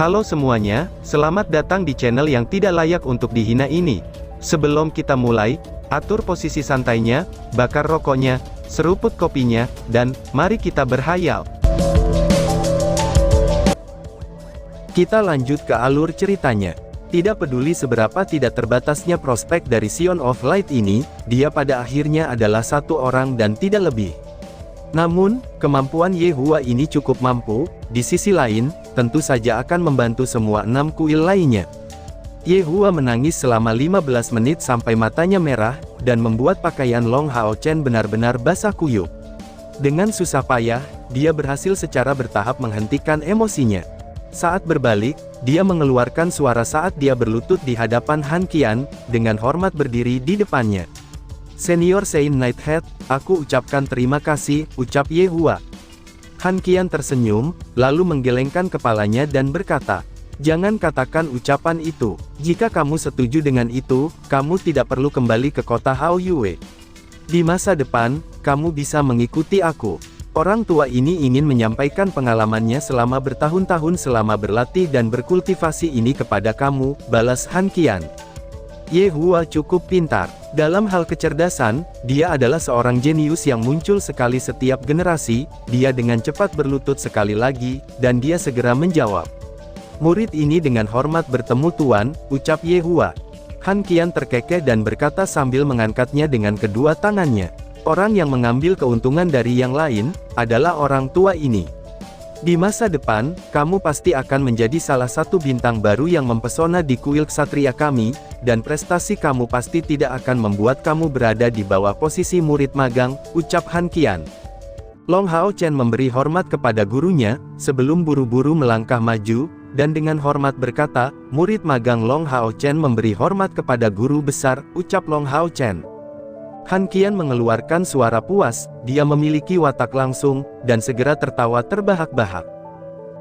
Halo semuanya, selamat datang di channel yang tidak layak untuk dihina ini. Sebelum kita mulai, atur posisi santainya, bakar rokoknya, seruput kopinya, dan mari kita berhayal. Kita lanjut ke alur ceritanya. Tidak peduli seberapa tidak terbatasnya prospek dari Sion of Light ini, dia pada akhirnya adalah satu orang dan tidak lebih. Namun, kemampuan Yehua ini cukup mampu, di sisi lain, tentu saja akan membantu semua 6 kuil lainnya. Yehua menangis selama 15 menit sampai matanya merah, dan membuat pakaian Long Hao Chen benar-benar basah kuyup. Dengan susah payah, dia berhasil secara bertahap menghentikan emosinya. Saat berbalik, dia mengeluarkan suara saat dia berlutut di hadapan Han Qian, dengan hormat berdiri di depannya. Senior Saint Nighthead, aku ucapkan terima kasih, ucap Yehua. Han Qian tersenyum, lalu menggelengkan kepalanya dan berkata, jangan katakan ucapan itu. Jika kamu setuju dengan itu, kamu tidak perlu kembali ke kota Hao Yue. Di masa depan, kamu bisa mengikuti aku. Orang tua ini ingin menyampaikan pengalamannya selama bertahun-tahun selama berlatih dan berkultivasi ini kepada kamu, balas Han Qian. Yehua cukup pintar. Dalam hal kecerdasan, dia adalah seorang jenius yang muncul sekali setiap generasi. Dia dengan cepat berlutut sekali lagi, dan dia segera menjawab. Murid ini dengan hormat bertemu tuan, ucap Yehua. Han Qian terkekeh dan berkata sambil mengangkatnya dengan kedua tangannya. Orang yang mengambil keuntungan dari yang lain, adalah orang tua ini. Di masa depan, kamu pasti akan menjadi salah satu bintang baru yang mempesona di kuil ksatria kami, dan prestasi kamu pasti tidak akan membuat kamu berada di bawah posisi murid magang, ucap Han Qian. Long Hao Chen memberi hormat kepada gurunya, sebelum buru-buru melangkah maju, dan dengan hormat berkata, murid magang Long Hao Chen memberi hormat kepada guru besar, ucap Long Hao Chen. Han Qian mengeluarkan suara puas, dia memiliki watak langsung, dan segera tertawa terbahak-bahak.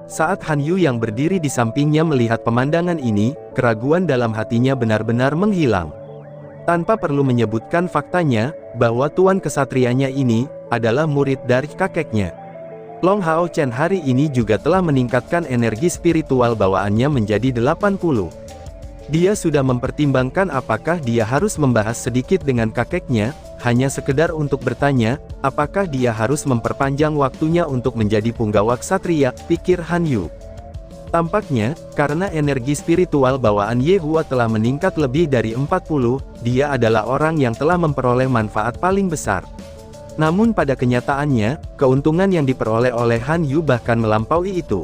Saat Han Yu yang berdiri di sampingnya melihat pemandangan ini, keraguan dalam hatinya benar-benar menghilang. Tanpa perlu menyebutkan faktanya, bahwa tuan kesatrianya ini, adalah murid dari kakeknya. Long Hao Chen hari ini juga telah meningkatkan energi spiritual bawaannya menjadi 80. Dia sudah mempertimbangkan apakah dia harus membahas sedikit dengan kakeknya, hanya sekedar untuk bertanya, apakah dia harus memperpanjang waktunya untuk menjadi punggawa ksatria, pikir Han Yu. Tampaknya, karena energi spiritual bawaan Yehua telah meningkat lebih dari 40, dia adalah orang yang telah memperoleh manfaat paling besar. Namun pada kenyataannya, keuntungan yang diperoleh oleh Han Yu bahkan melampaui itu.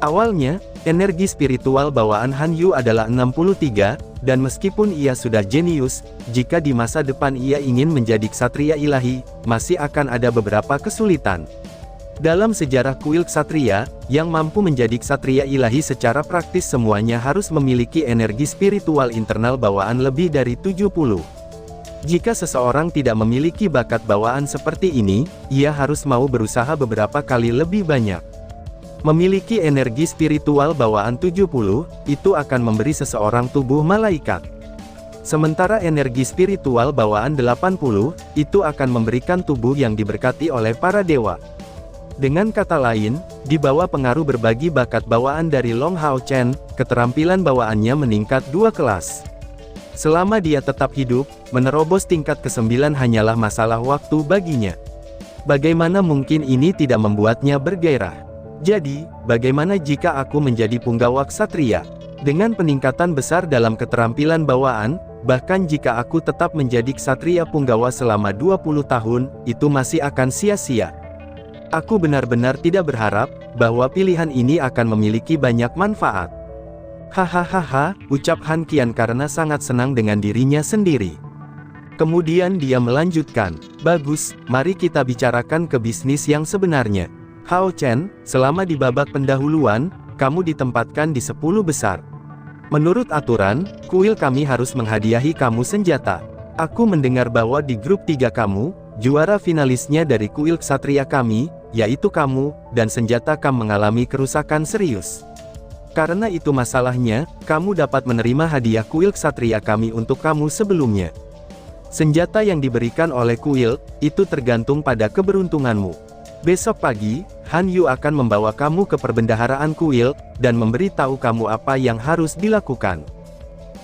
Awalnya, energi spiritual bawaan Han Yu adalah 63, dan meskipun ia sudah jenius, jika di masa depan ia ingin menjadi ksatria ilahi, masih akan ada beberapa kesulitan. Dalam sejarah kuil ksatria, yang mampu menjadi ksatria ilahi secara praktis semuanya harus memiliki energi spiritual internal bawaan lebih dari 70. Jika seseorang tidak memiliki bakat bawaan seperti ini, ia harus mau berusaha beberapa kali lebih banyak. Memiliki energi spiritual bawaan 70, itu akan memberi seseorang tubuh malaikat. Sementara energi spiritual bawaan 80, itu akan memberikan tubuh yang diberkati oleh para dewa. Dengan kata lain, di bawah pengaruh berbagi bakat bawaan dari Long Hao Chen, keterampilan bawaannya meningkat 2 kelas. Selama dia tetap hidup, menerobos tingkat ke-9 hanyalah masalah waktu baginya. Bagaimana mungkin ini tidak membuatnya bergairah? Jadi, bagaimana jika aku menjadi punggawa ksatria? Dengan peningkatan besar dalam keterampilan bawaan, bahkan jika aku tetap menjadi ksatria punggawa selama 20 tahun, itu masih akan sia-sia. Aku benar-benar tidak berharap, bahwa pilihan ini akan memiliki banyak manfaat. Hahaha, ucap Han Qian karena sangat senang dengan dirinya sendiri. Kemudian dia melanjutkan, bagus, mari kita bicarakan ke bisnis yang sebenarnya. Hao Chen, selama di babak pendahuluan, kamu ditempatkan di 10 besar. Menurut aturan, kuil kami harus menghadiahi kamu senjata. Aku mendengar bahwa di grup 3 kamu, juara finalisnya dari kuil ksatria kami, yaitu kamu, dan senjata kamu mengalami kerusakan serius. Karena itu masalahnya, kamu dapat menerima hadiah kuil ksatria kami untuk kamu sebelumnya. Senjata yang diberikan oleh kuil, itu tergantung pada keberuntunganmu. Besok pagi, Han Yu akan membawa kamu ke perbendaharaan kuil, dan memberi tahu kamu apa yang harus dilakukan.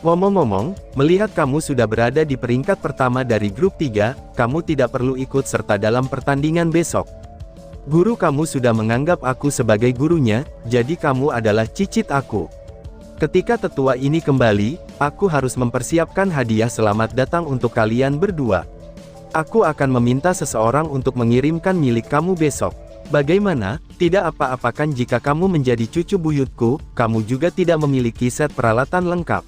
Ngomong-ngomong, melihat kamu sudah berada di peringkat pertama dari grup 3, kamu tidak perlu ikut serta dalam pertandingan besok. Guru kamu sudah menganggap aku sebagai gurunya, jadi kamu adalah cicit aku. Ketika tetua ini kembali, aku harus mempersiapkan hadiah selamat datang untuk kalian berdua. Aku akan meminta seseorang untuk mengirimkan milik kamu besok. Bagaimana? Tidak apa-apakan jika kamu menjadi cucu buyutku, kamu juga tidak memiliki set peralatan lengkap.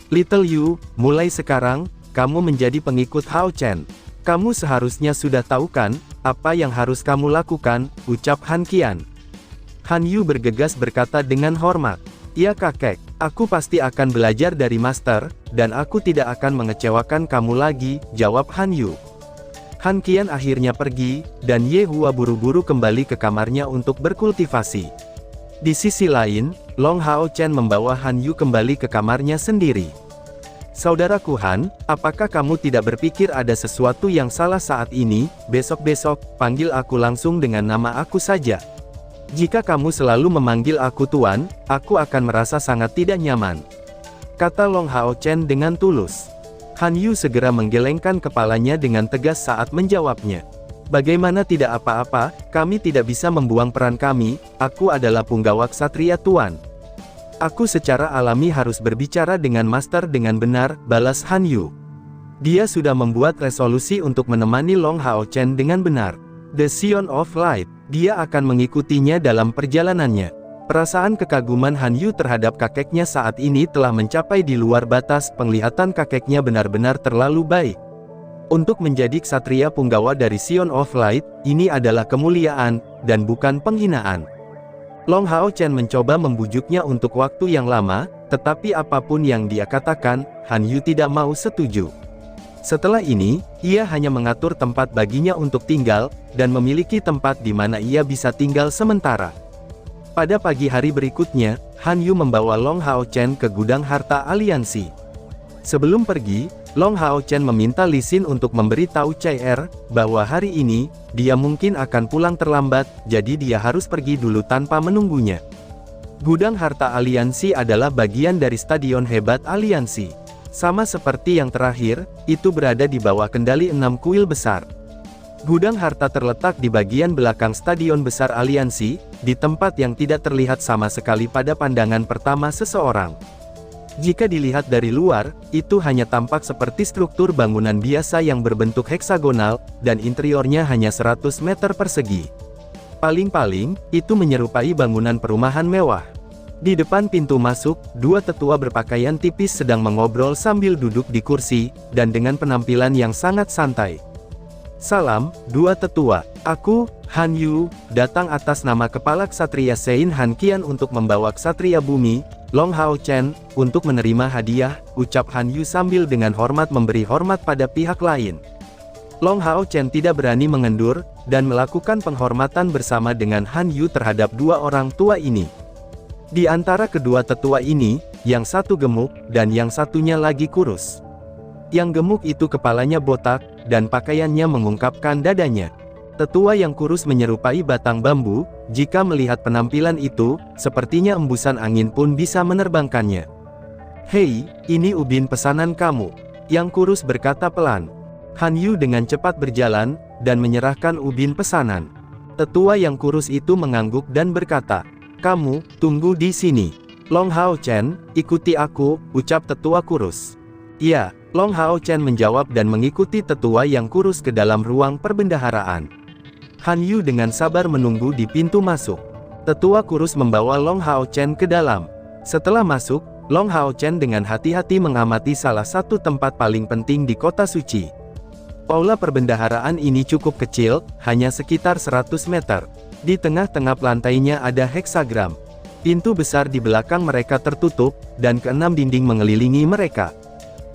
Little Yu, mulai sekarang, kamu menjadi pengikut Hao Chen. Kamu seharusnya sudah tahu kan, apa yang harus kamu lakukan, ucap Han Qian. Han Yu bergegas berkata dengan hormat. Ya kakek, aku pasti akan belajar dari master, dan aku tidak akan mengecewakan kamu lagi, jawab Han Yu. Han Qian akhirnya pergi, dan Ye Hua buru-buru kembali ke kamarnya untuk berkultivasi. Di sisi lain, Long Hao Chen membawa Han Yu kembali ke kamarnya sendiri. Saudaraku Han, apakah kamu tidak berpikir ada sesuatu yang salah saat ini? Besok-besok, panggil aku langsung dengan nama aku saja. Jika kamu selalu memanggil aku Tuan, aku akan merasa sangat tidak nyaman, kata Long Hao Chen dengan tulus. Han Yu segera menggelengkan kepalanya dengan tegas saat menjawabnya. Bagaimana tidak apa-apa, kami tidak bisa membuang peran kami, aku adalah punggawa ksatria Tuan. Aku secara alami harus berbicara dengan master dengan benar, balas Han Yu. Dia sudah membuat resolusi untuk menemani Long Hao Chen dengan benar. The Sion of Light, dia akan mengikutinya dalam perjalanannya. Perasaan kekaguman Han Yu terhadap kakeknya saat ini telah mencapai di luar batas. Penglihatan kakeknya benar-benar terlalu baik. Untuk menjadi ksatria punggawa dari Sion of Light, ini adalah kemuliaan, dan bukan penghinaan. Long Hao Chen mencoba membujuknya untuk waktu yang lama, tetapi apapun yang dia katakan, Han Yu tidak mau setuju. Setelah ini, ia hanya mengatur tempat baginya untuk tinggal, dan memiliki tempat di mana ia bisa tinggal sementara. Pada pagi hari berikutnya, Han Yu membawa Long Hao Chen ke gudang harta aliansi. Sebelum pergi, Long Hao Chen meminta Li Xin untuk memberitahu Chai Er, bahwa hari ini, dia mungkin akan pulang terlambat, jadi dia harus pergi dulu tanpa menunggunya. Gudang harta aliansi adalah bagian dari stadion hebat aliansi. Sama seperti yang terakhir, itu berada di bawah kendali 6 kuil besar. Gudang harta terletak di bagian belakang stadion besar aliansi, di tempat yang tidak terlihat sama sekali pada pandangan pertama seseorang. Jika dilihat dari luar, itu hanya tampak seperti struktur bangunan biasa yang berbentuk heksagonal, dan interiornya hanya 100 meter persegi. Paling-paling, itu menyerupai bangunan perumahan mewah. Di depan pintu masuk, dua tetua berpakaian tipis sedang mengobrol sambil duduk di kursi, dan dengan penampilan yang sangat santai. Salam, dua tetua. Aku, Han Yu, datang atas nama Kepala Ksatria Sein Han Qian untuk membawa Ksatria Bumi, Long Hao Chen, untuk menerima hadiah, ucap Han Yu sambil dengan hormat memberi hormat pada pihak lain. Long Hao Chen tidak berani mengendur, dan melakukan penghormatan bersama dengan Han Yu terhadap dua orang tua ini. Di antara kedua tetua ini, yang satu gemuk, dan yang satunya lagi kurus. Yang gemuk itu kepalanya botak, dan pakaiannya mengungkapkan dadanya. Tetua yang kurus menyerupai batang bambu, jika melihat penampilan itu, sepertinya embusan angin pun bisa menerbangkannya. Hei, ini ubin pesanan kamu. Yang kurus berkata pelan. Han Yu dengan cepat berjalan, dan menyerahkan ubin pesanan. Tetua yang kurus itu mengangguk dan berkata, kamu, tunggu di sini. Long Hao Chen, ikuti aku, ucap tetua kurus. Ya, Long Hao Chen menjawab dan mengikuti tetua yang kurus ke dalam ruang perbendaharaan. Han Yu dengan sabar menunggu di pintu masuk. Tetua kurus membawa Long Hao Chen ke dalam. Setelah masuk, Long Hao Chen dengan hati-hati mengamati salah satu tempat paling penting di kota suci. Aula perbendaharaan ini cukup kecil, hanya sekitar 100 meter. Di tengah-tengah lantainya ada heksagram. Pintu besar di belakang mereka tertutup, dan keenam dinding mengelilingi mereka.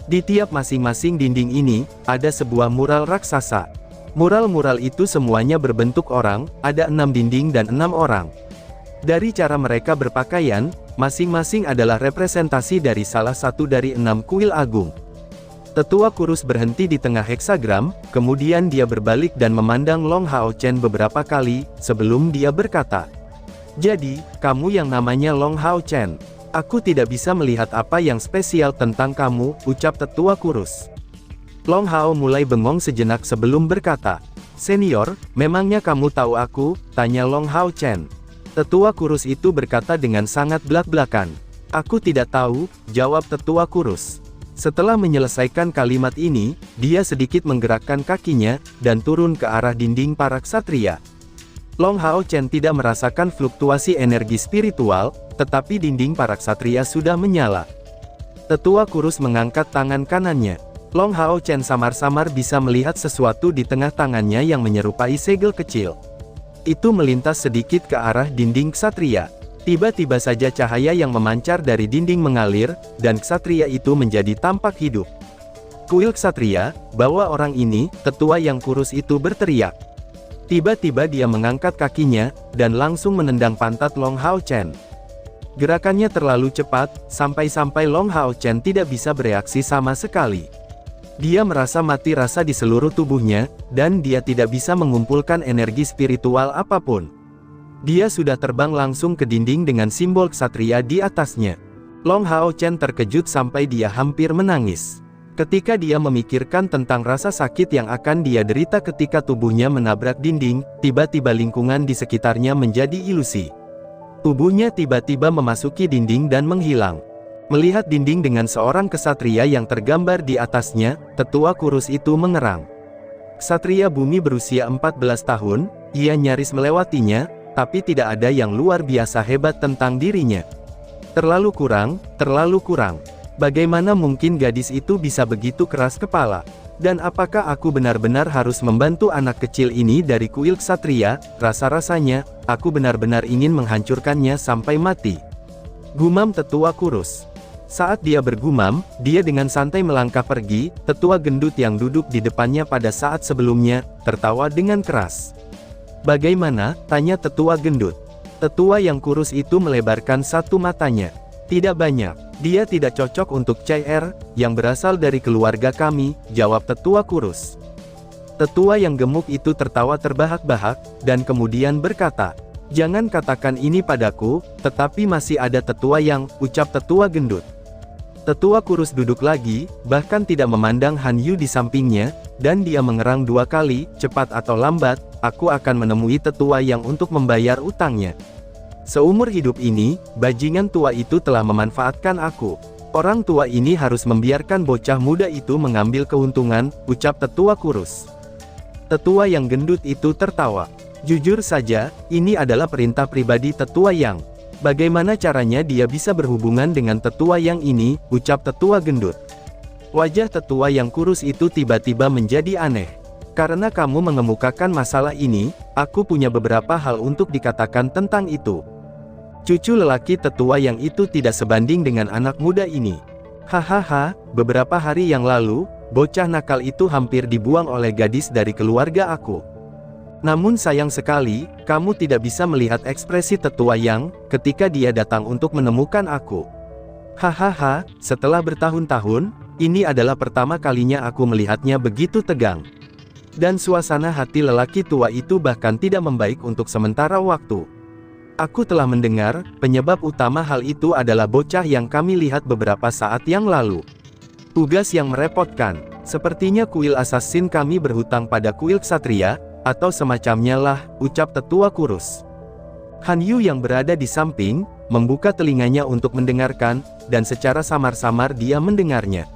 Di tiap masing-masing dinding ini, ada sebuah mural raksasa. Mural-mural itu semuanya berbentuk orang, ada 6 dinding dan 6 orang. Dari cara mereka berpakaian, masing-masing adalah representasi dari salah satu dari 6 kuil agung. Tetua kurus berhenti di tengah heksagram, kemudian dia berbalik dan memandang Long Hao Chen beberapa kali, sebelum dia berkata, "Jadi, kamu yang namanya Long Hao Chen. Aku tidak bisa melihat apa yang spesial tentang kamu," ucap tetua kurus. Long Hao mulai bengong sejenak sebelum berkata, "Senior, memangnya kamu tahu aku?" tanya Long Hao Chen. Tetua kurus itu berkata dengan sangat belak-belakan. "Aku tidak tahu," jawab tetua kurus. Setelah menyelesaikan kalimat ini, dia sedikit menggerakkan kakinya, dan turun ke arah dinding para ksatria. Long Hao Chen tidak merasakan fluktuasi energi spiritual, tetapi dinding para ksatria sudah menyala. Tetua kurus mengangkat tangan kanannya. Long Hao Chen samar-samar bisa melihat sesuatu di tengah tangannya yang menyerupai segel kecil. Itu melintas sedikit ke arah dinding ksatria. Tiba-tiba saja cahaya yang memancar dari dinding mengalir, dan ksatria itu menjadi tampak hidup. "Kuil ksatria, bawa orang ini," tetua yang kurus itu berteriak. Tiba-tiba dia mengangkat kakinya, dan langsung menendang pantat Long Hao Chen. Gerakannya terlalu cepat, sampai-sampai Long Hao Chen tidak bisa bereaksi sama sekali. Dia merasa mati rasa di seluruh tubuhnya, dan dia tidak bisa mengumpulkan energi spiritual apapun. Dia sudah terbang langsung ke dinding dengan simbol ksatria di atasnya. Long Hao Chen terkejut sampai dia hampir menangis. Ketika dia memikirkan tentang rasa sakit yang akan dia derita ketika tubuhnya menabrak dinding, tiba-tiba lingkungan di sekitarnya menjadi ilusi. Tubuhnya tiba-tiba memasuki dinding dan menghilang. Melihat dinding dengan seorang ksatria yang tergambar di atasnya, tetua kurus itu mengerang. Ksatria bumi berusia 14 tahun, ia nyaris melewatinya, tapi tidak ada yang luar biasa hebat tentang dirinya. Terlalu kurang. Bagaimana mungkin gadis itu bisa begitu keras kepala? Dan apakah aku benar-benar harus membantu anak kecil ini dari kuil ksatria? Rasa-rasanya, aku benar-benar ingin menghancurkannya sampai mati. Gumam tetua kurus. Saat dia bergumam, dia dengan santai melangkah pergi. Tetua gendut yang duduk di depannya pada saat sebelumnya, tertawa dengan keras. "Bagaimana?" tanya tetua gendut. Tetua yang kurus itu melebarkan satu matanya. "Tidak banyak. Dia tidak cocok untuk CR, yang berasal dari keluarga kami," jawab tetua kurus. Tetua yang gemuk itu tertawa terbahak-bahak, dan kemudian berkata, "Jangan katakan ini padaku, tetapi masih ada tetua yang," ucap tetua gendut. Tetua kurus duduk lagi, bahkan tidak memandang Han Yu di sampingnya, dan dia mengerang 2 kali, "Cepat atau lambat, aku akan menemui tetua yang untuk membayar utangnya. Seumur hidup ini, bajingan tua itu telah memanfaatkan aku. Orang tua ini harus membiarkan bocah muda itu mengambil keuntungan," ucap tetua kurus. Tetua yang gendut itu tertawa. "Jujur saja, ini adalah perintah pribadi tetua yang. Bagaimana caranya dia bisa berhubungan dengan tetua yang ini?" ucap tetua gendut. Wajah tetua yang kurus itu tiba-tiba menjadi aneh. "Karena kamu mengemukakan masalah ini, aku punya beberapa hal untuk dikatakan tentang itu." Cucu lelaki tetua yang itu tidak sebanding dengan anak muda ini. "Hahaha, beberapa hari yang lalu, bocah nakal itu hampir dibuang oleh gadis dari keluarga aku. Namun sayang sekali, kamu tidak bisa melihat ekspresi tetua yang, ketika dia datang untuk menemukan aku. Hahaha, setelah bertahun-tahun, ini adalah pertama kalinya aku melihatnya begitu tegang. Dan suasana hati lelaki tua itu bahkan tidak membaik untuk sementara waktu. Aku telah mendengar, penyebab utama hal itu adalah bocah yang kami lihat beberapa saat yang lalu. Tugas yang merepotkan. Sepertinya kuil assassin kami berhutang pada kuil ksatria, atau semacamnya lah, ucap tetua kurus. Han Yu yang berada di samping, membuka telinganya untuk mendengarkan, dan secara samar-samar dia mendengarnya.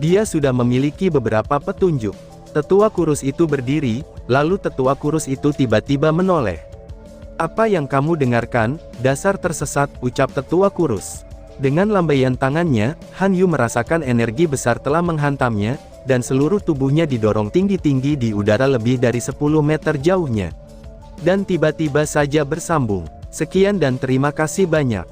Dia sudah memiliki beberapa petunjuk. Tetua kurus itu berdiri, lalu tetua kurus itu tiba-tiba menoleh. "Apa yang kamu dengarkan, dasar tersesat," ucap tetua kurus. Dengan lambaian tangannya, Han Yu merasakan energi besar telah menghantamnya, dan seluruh tubuhnya didorong tinggi-tinggi di udara lebih dari 10 meter jauhnya. Dan tiba-tiba saja bersambung. "Sekian dan terima kasih banyak."